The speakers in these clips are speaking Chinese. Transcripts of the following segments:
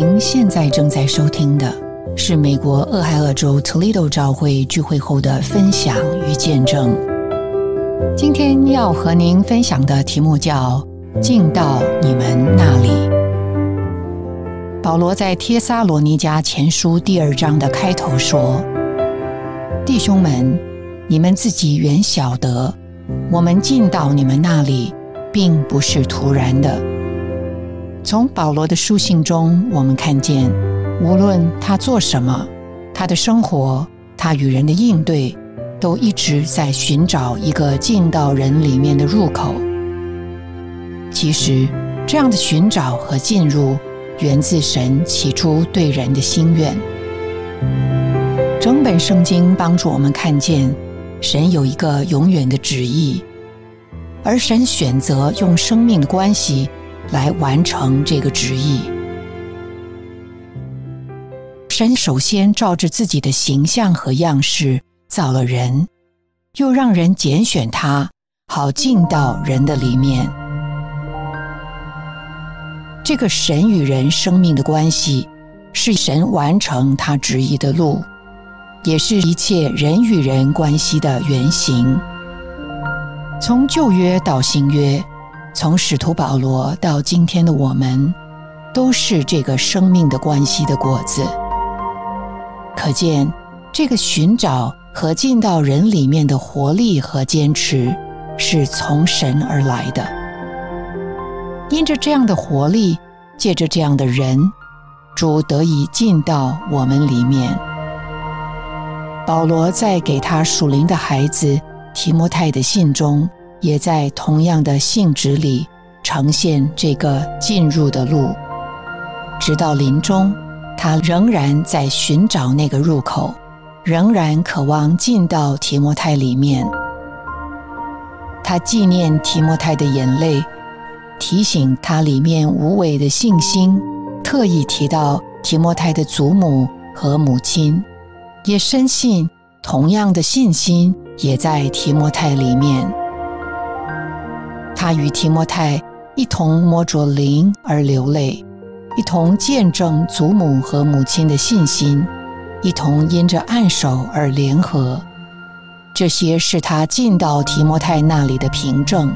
您现在正在收听的是美国俄亥俄州 Toledo 教会聚会后的分享与见证。今天要和您分享的题目叫进到你们那里。保罗在帖撒罗尼迦前书第2章的开头说，弟兄们，你们自己原晓得，我们进到你们那里并不是突然的。从保罗的书信中，我们看见无论他做什么，他的生活，他与人的应对，都一直在寻找一个进到人里面的入口。其实这样的寻找和进入源自神起初对人的心愿。整本圣经帮助我们看见神有一个永远的旨意，而神选择用生命的关系来完成这个旨意。神首先照着自己的形象和样式造了人，又让人拣选他，好进到人的里面。这个神与人生命的关系，是神完成他旨意的路，也是一切人与人关系的原型。从旧约到新约，从使徒保罗到今天的我们，都是这个生命的关系的果子。可见这个寻找和进到人里面的活力和坚持，是从神而来的。因着这样的活力，借着这样的人，主得以进到我们里面。保罗在给他属灵的孩子提摩太的信中，也在同样的性质里呈现这个进入的路。直到临终，他仍然在寻找那个入口，仍然渴望进到提摩太里面。他纪念提摩太的眼泪，提醒他里面无伪的信心，特意提到提摩太的祖母和母亲，也深信同样的信心也在提摩太里面。他与提摩太一同摸着灵而流泪，一同见证祖母和母亲的信心，一同因着按手而联合。这些是他进到提摩太那里的凭证。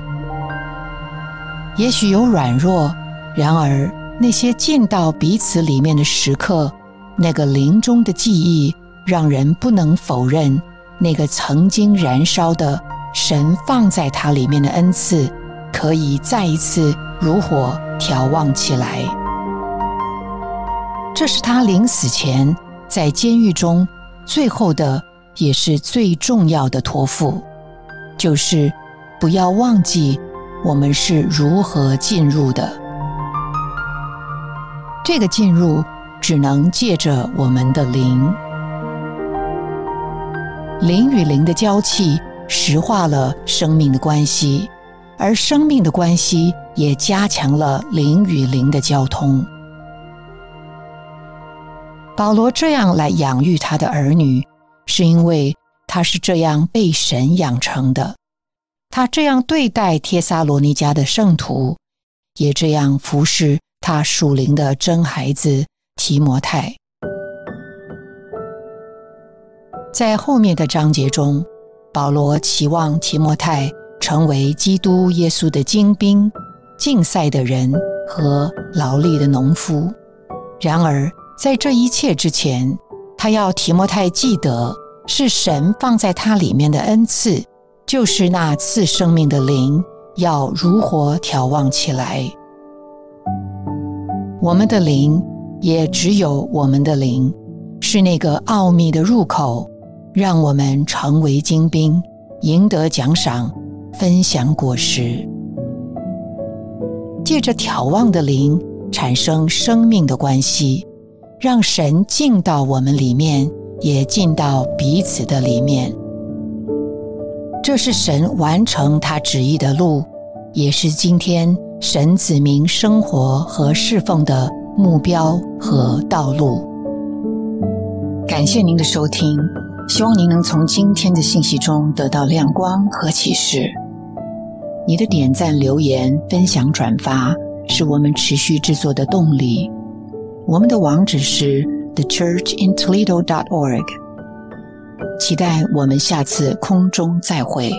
也许有软弱，然而那些进到彼此里面的时刻，那个灵中的记忆，让人不能否认那个曾经燃烧的神放在他里面的恩赐，可以再一次如火眺望起来。这是他临死前在监狱中最后的也是最重要的托付，就是不要忘记我们是如何进入的。这个进入只能借着我们的灵。灵与灵的交契实化了生命的关系，而生命的关系也加强了灵与灵的交通。保罗这样来养育他的儿女，是因为他是这样被神养成的。他这样对待帖撒罗尼迦的圣徒，也这样服侍他属灵的真孩子提摩太。在后面的章节中，保罗期望提摩太成为基督耶稣的精兵、竞赛的人和劳力的农夫。然而在这一切之前，他要提摩太记得，是神放在他里面的恩赐，就是那赐生命的灵，要如火眺望起来。我们的灵，也只有我们的灵，是那个奥秘的入口，让我们成为精兵，赢得奖赏，分享果实。借着眺望的灵，产生生命的关系，让神进到我们里面，也进到彼此的里面。这是神完成他旨意的路，也是今天神子民生活和侍奉的目标和道路。感谢您的收听，希望您能从今天的信息中得到亮光和启示。你的点赞、留言、分享、转发是我们持续制作的动力。我们的网址是 thechurchintoledo.org。期待我们下次空中再会。